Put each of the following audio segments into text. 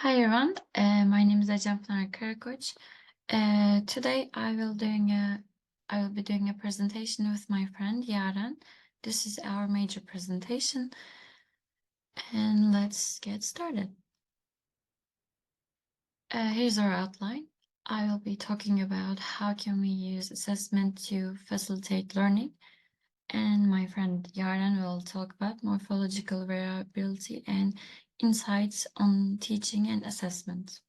Hi everyone, my name is Pınar Karakoç. Today I will be doing a presentation with my friend Yaren. This is our major presentation, and let's get started. Here's our outline. I will be talking about how can we use assessment to facilitate learning, and my friend Yaren will talk about morphological variability and insights on teaching and assessment.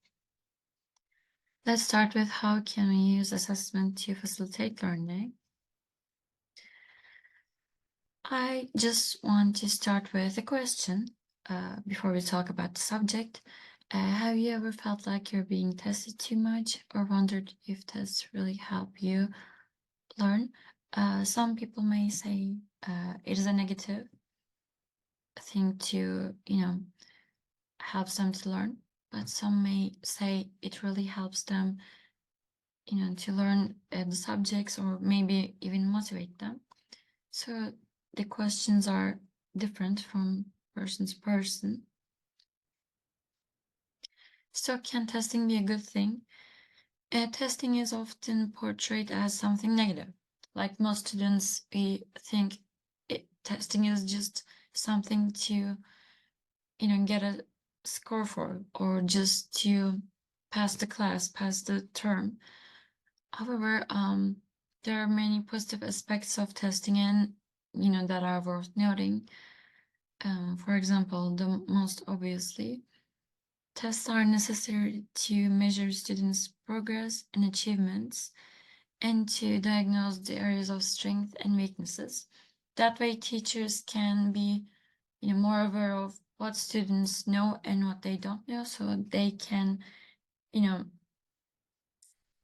Let's start with how can we use assessment to facilitate learning. I just want to start with a question before we talk about the subject. Have you ever felt like you're being tested too much or wondered if tests really help you learn? Some people may say it is a negative thing to, helps them to learn, but some may say it really helps them to learn the subjects or maybe even motivate them. So the questions are different from person to person. So can testing be a good thing? Testing is often portrayed as something negative. Like most students, we think testing is just something to, get a score for, or just to pass the class, pass the term. However, there are many positive aspects of testing and, that are worth noting. For example, the most obviously, tests are necessary to measure students' progress and achievements and to diagnose the areas of strength and weaknesses. That way, teachers can be, more aware of what students know and what they don't know, so they can,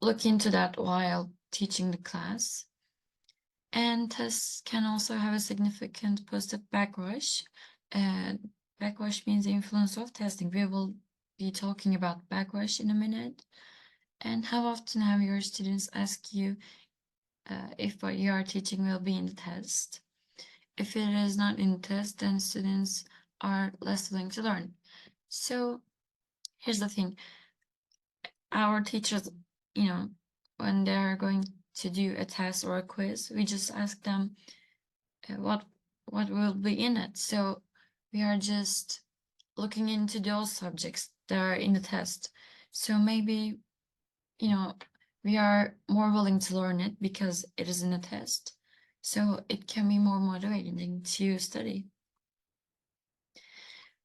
look into that while teaching the class. And tests can also have a significant positive backwash. Backwash means the influence of testing. We will be talking about backwash in a minute. And how often have your students ask you if what you are teaching will be in the test? If it is not in the test, then students are less willing to learn. So here's the thing. Our teachers, when they're going to do a test or a quiz, we just ask them what will be in it. So we are just looking into those subjects that are in the test. So maybe, we are more willing to learn it because it is in a test. So it can be more motivating to study.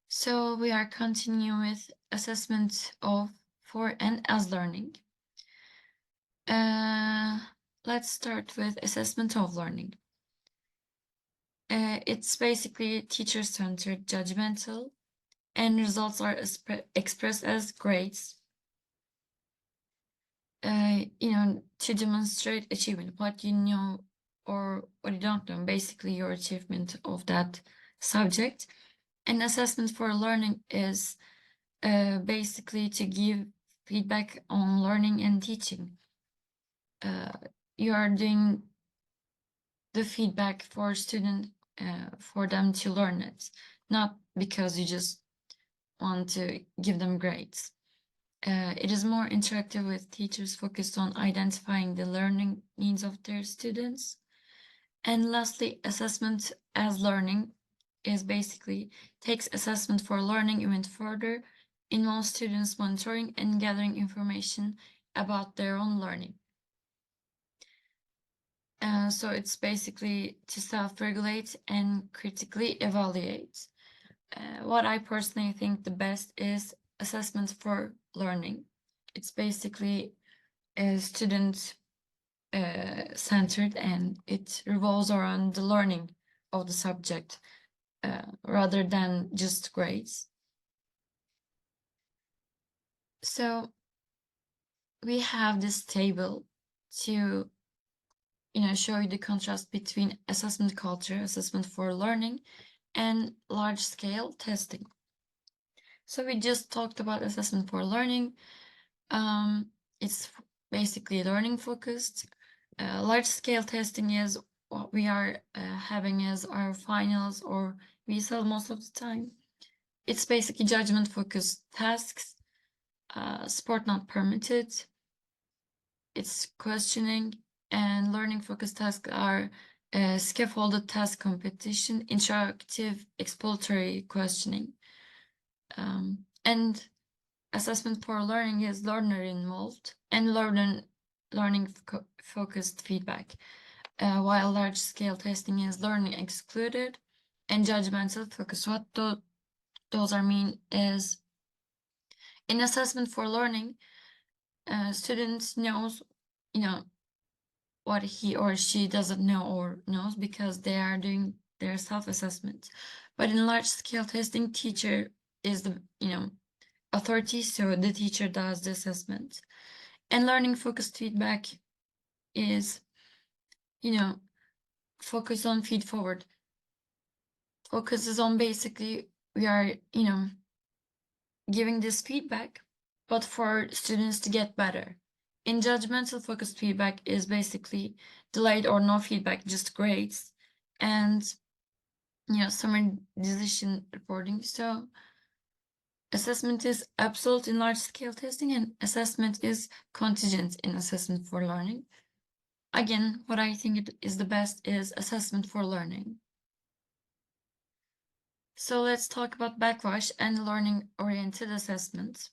So we are continuing with assessment of, for, and as learning. Let's start with assessment of learning. It's basically teacher-centered, judgmental, and results are expressed as grades. To demonstrate achievement, what you know or what you don't know, basically your achievement of that subject. And assessment for learning is basically to give feedback on learning and teaching. You are doing the feedback for student for them to learn it, not because you just want to give them grades. It is more interactive with teachers focused on identifying the learning needs of their students. And lastly, assessment as learning is basically takes assessment for learning even further, involves students monitoring and gathering information about their own learning. So it's basically to self-regulate and critically evaluate. What I personally think the best is assessment for learning. It's basically student centered and it revolves around the learning of the subject rather than just grades. So we have this table to show you the contrast between assessment culture, assessment for learning, and large-scale testing. So we just talked about assessment for learning. It's basically learning focused. Large-scale testing is what we are having as our finals or we sell most of the time. It's basically judgment focused tasks. sport not permitted. It's questioning, and learning focused tasks are scaffolded task competition, interactive exploratory questioning. And assessment for learning is learner involved and learning focused feedback, while large scale testing is learning excluded and judgmental focus. What those are mean is, in assessment for learning, students knows, what he or she doesn't know or knows because they are doing their self-assessment. But in large scale testing, teacher is the authority, so the teacher does the assessment. And learning focused feedback is focus on feed forward, focuses on basically we are giving this feedback but for students to get better. In judgmental focused feedback is basically delayed or no feedback, just grades and summary decision reporting. So assessment is absolute in large scale testing and assessment is contingent in assessment for learning. Again, what I think it is the best is assessment for learning. So let's talk about backwash and learning-oriented assessment.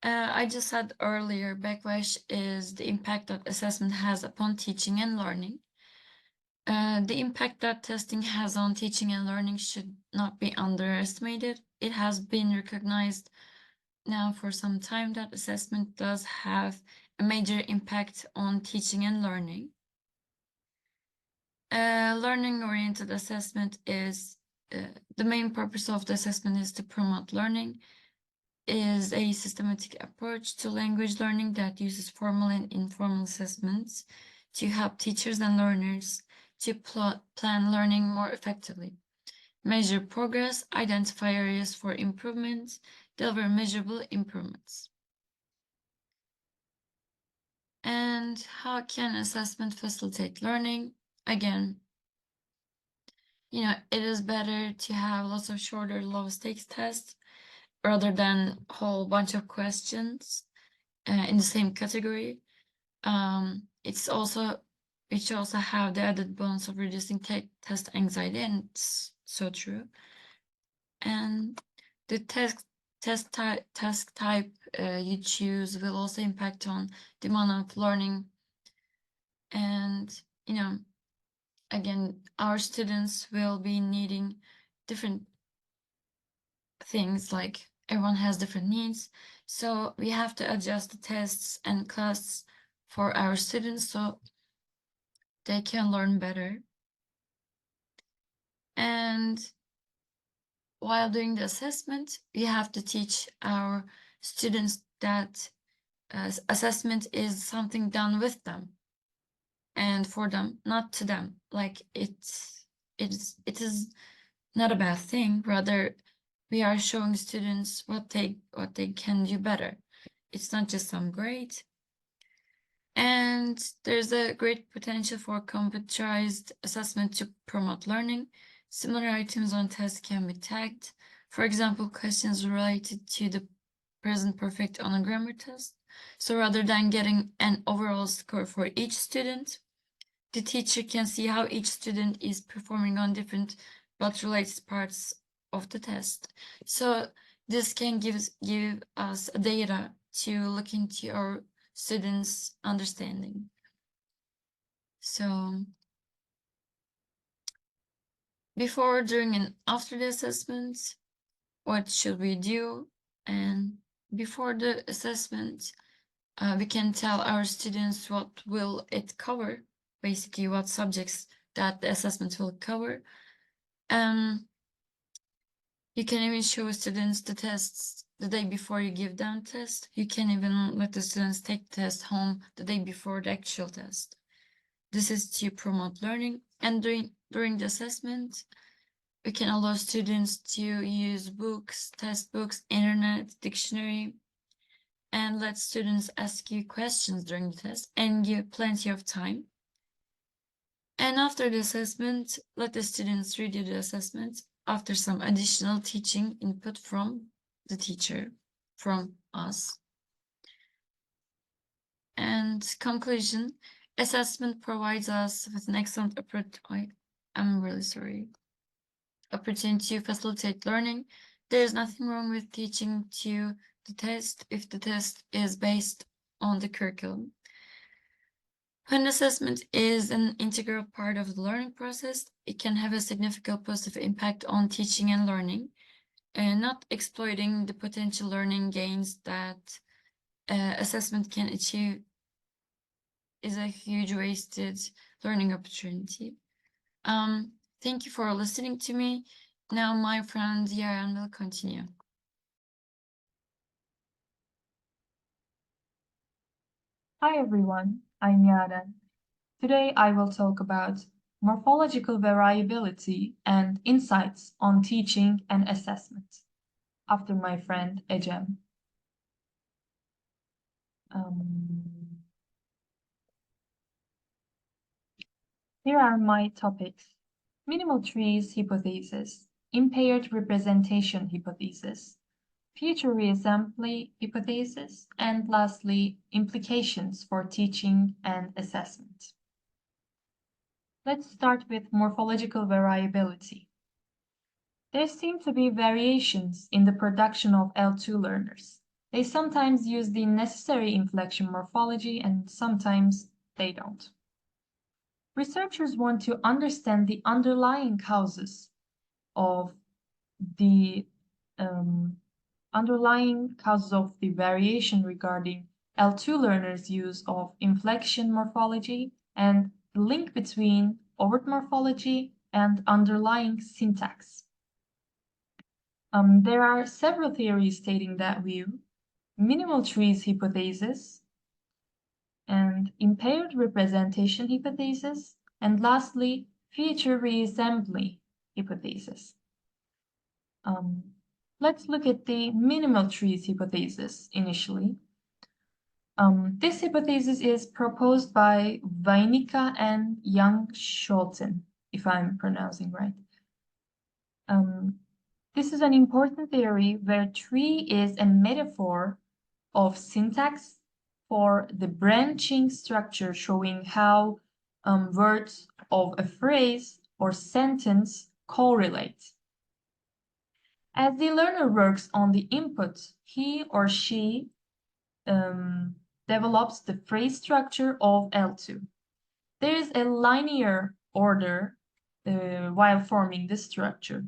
I just said earlier, backwash is the impact that assessment has upon teaching and learning. The impact that testing has on teaching and learning should not be underestimated. It has been recognized now for some time that assessment does have a major impact on teaching and learning. Learning-oriented assessment is the main purpose of the assessment is to promote learning, is a systematic approach to language learning that uses formal and informal assessments to help teachers and learners to plan learning more effectively, measure progress, identify areas for improvement, deliver measurable improvements. And how can assessment facilitate learning? Again, it is better to have lots of shorter, low-stakes tests rather than a whole bunch of questions in the same category. It also have the added bonus of reducing test anxiety, and it's so true. And the task type you choose will also impact on the amount of learning. And again, our students will be needing different things, like everyone has different needs, so we have to adjust the tests and class for our students so they can learn better. And while doing the assessment, we have to teach our students that assessment is something done with them and for them, not to them. Like it is not a bad thing, rather we are showing students what they can do better. It's not just some grade. And there's a great potential for computerized assessment to promote learning. Similar items on tests can be tagged. For example, questions related to the present perfect on a grammar test. So rather than getting an overall score for each student, the teacher can see how each student is performing on different but related parts of the test. So this can give us data to look into our students' understanding. So before, during, and after the assessment, what should we do? And before the assessment, we can tell our students what will it cover, basically what subjects that the assessment will cover. You can even show students the tests the day before you give them test. You can even let the students take the test home the day before the actual test. This is to promote learning. And during the assessment, we can allow students to use books, test books, internet, dictionary, and let students ask you questions during the test and give plenty of time. And after the assessment, let the students redo the assessment after some additional teaching input from the teacher, from us. And conclusion, assessment provides us with an excellent opportunity to facilitate learning. There is nothing wrong with teaching to the test if the test is based on the curriculum. When assessment is an integral part of the learning process, it can have a significant positive impact on teaching and learning, and not exploiting the potential learning gains that assessment can achieve is a huge wasted learning opportunity. Thank you for listening to me. Now my friend Yaren will continue. Hi everyone, I'm Yaren. Today I will talk about morphological variability and insights on teaching and assessment after my friend Ecem. Here are my topics: minimal trees hypothesis, impaired representation hypothesis, future reassembly hypothesis, and lastly, implications for teaching and assessment. Let's start with morphological variability. There seem to be variations in the production of L2 learners. They sometimes use the necessary inflection morphology and sometimes they don't. Researchers want to understand the underlying causes of the variation regarding L2 learners' use of inflection morphology and the link between overt morphology and underlying syntax. There are several theories stating that view: minimal trees hypothesis, and impaired representation hypothesis, and lastly, future reassembly hypothesis. Let's look at the minimal trees hypothesis initially. This hypothesis is proposed by Weinicke and Young-Scholten, if I'm pronouncing right. This is an important theory where tree is a metaphor of syntax for the branching structure showing how words of a phrase or sentence correlate. As the learner works on the input, he or she develops the phrase structure of L2. There is a linear order while forming this structure.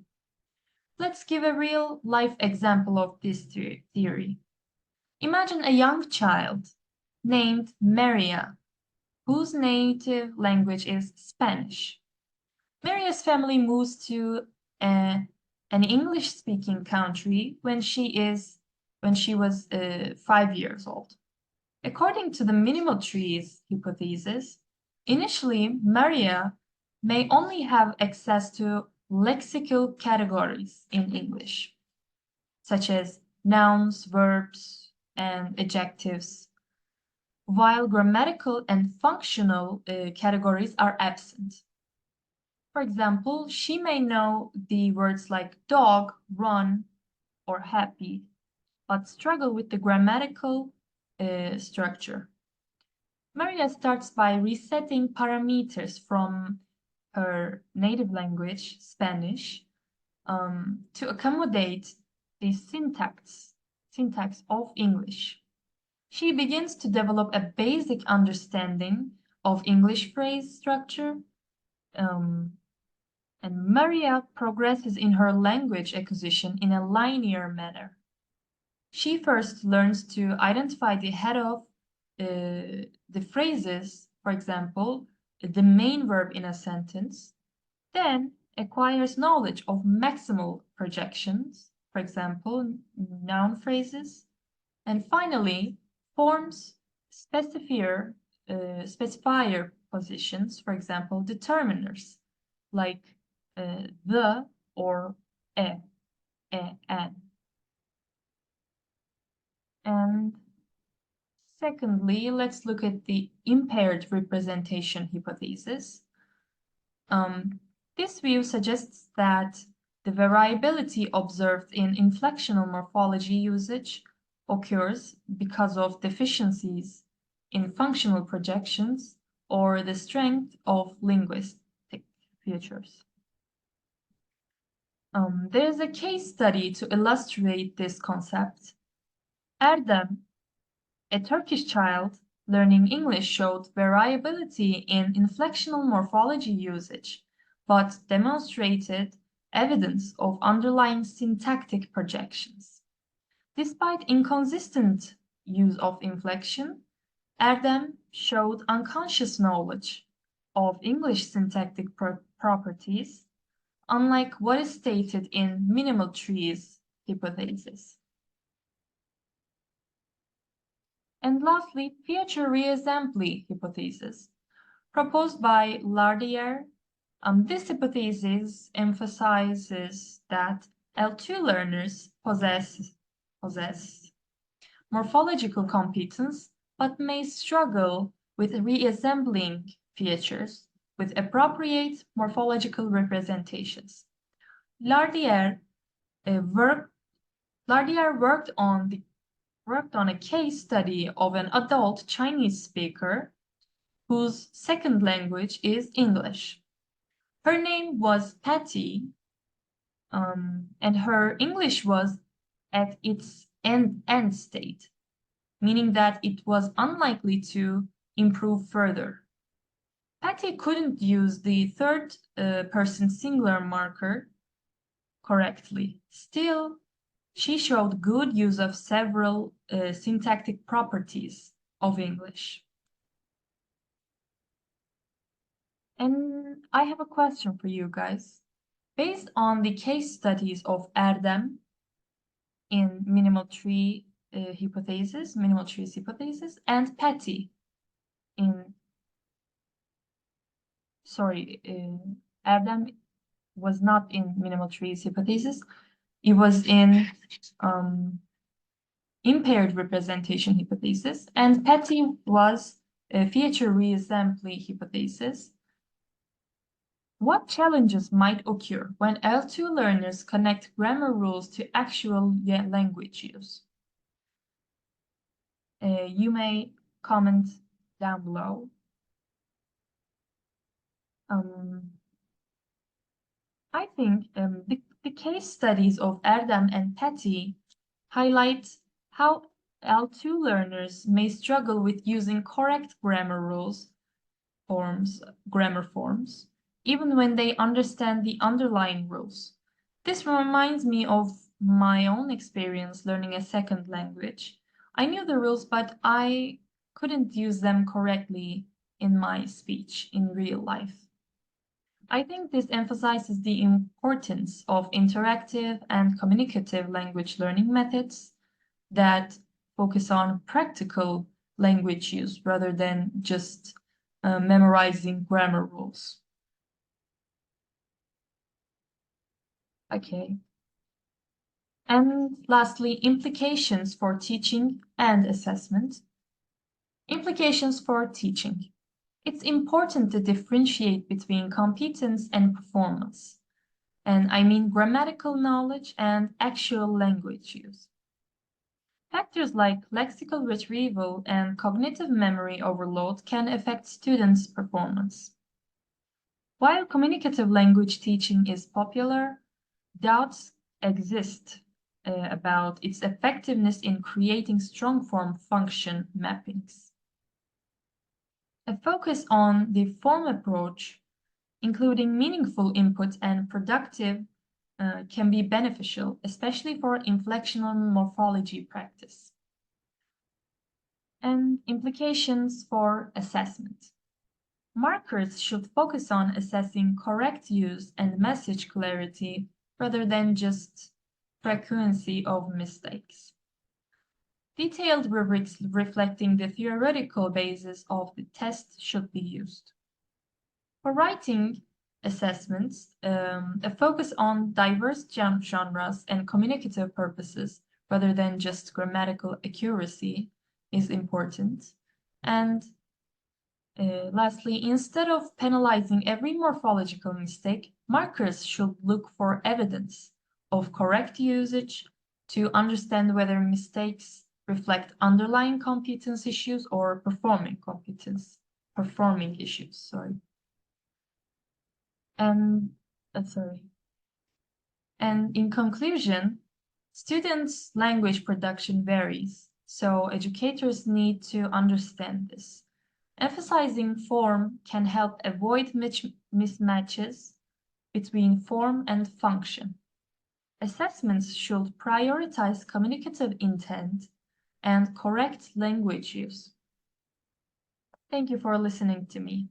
Let's give a real-life example of this theory. Imagine a young child named Maria, whose native language is Spanish. Maria's family moves to an English-speaking country when she was 5 years old. According to the minimal trees hypothesis, initially Maria may only have access to lexical categories in English, such as nouns, verbs, and adjectives, while grammatical and functional categories are absent. For example, she may know the words like dog, run, or happy, but struggle with the grammatical structure. Maria starts by resetting parameters from her native language, Spanish, to accommodate the syntax of English. She begins to develop a basic understanding of English phrase structure, and Maria progresses in her language acquisition in a linear manner. She first learns to identify the head of the phrases, for example, the main verb in a sentence, then acquires knowledge of maximal projections, for example, noun phrases, and finally forms specifier positions, for example, determiners, like the or an. And secondly, let's look at the impaired representation hypothesis. This view suggests that the variability observed in inflectional morphology usage occurs because of deficiencies in functional projections or the strength of linguistic features. There is a case study to illustrate this concept. Erdem, a Turkish child learning English, showed variability in inflectional morphology usage, but demonstrated evidence of underlying syntactic projections. Despite inconsistent use of inflection, Erdem showed unconscious knowledge of English syntactic properties, unlike what is stated in minimal trees hypothesis. And lastly, feature reassembly hypothesis, proposed by Lardier. This hypothesis emphasizes that L2 learners possess morphological competence, but may struggle with reassembling features with appropriate morphological representations. Lardier worked on a case study of an adult Chinese speaker whose second language is English. Her name was Patty, and her English was at its end state, meaning that it was unlikely to improve further. Patty couldn't use the third person singular marker correctly. Still, she showed good use of several syntactic properties of English. And I have a question for you guys. Based on the case studies of Erdem in minimal trees hypothesis, and Patty in, Erdem was not in minimal trees hypothesis. It was in impaired representation hypothesis, and Patty was a feature reassembly hypothesis. What challenges might occur when L2 learners connect grammar rules to actual language use? You may comment down below. I think the case studies of Erdem and Patty highlight how L2 learners may struggle with using correct grammar forms, even when they understand the underlying rules. This reminds me of my own experience learning a second language. I knew the rules, but I couldn't use them correctly in my speech in real life. I think this emphasizes the importance of interactive and communicative language learning methods that focus on practical language use rather than just memorizing grammar rules. Okay. And lastly, implications for teaching and assessment. Implications for teaching. It's important to differentiate between competence and performance. And I mean grammatical knowledge and actual language use. Factors like lexical retrieval and cognitive memory overload can affect students' performance. While communicative language teaching is popular, doubts exist about its effectiveness in creating strong form function mappings. A focus on the form approach, including meaningful input and productive, can be beneficial, especially for inflectional morphology practice. And implications for assessment. Markers should focus on assessing correct use and message clarity rather than just frequency of mistakes. Detailed rubrics reflecting the theoretical basis of the test should be used. For writing assessments, a focus on diverse genres and communicative purposes rather than just grammatical accuracy is important. And lastly, instead of penalizing every morphological mistake, markers should look for evidence of correct usage to understand whether mistakes reflect underlying competence issues or performing issues, sorry. And in conclusion, students' language production varies, so educators need to understand this. Emphasizing form can help avoid mismatches between form and function. Assessments should prioritize communicative intent and correct language use. Thank you for listening to me.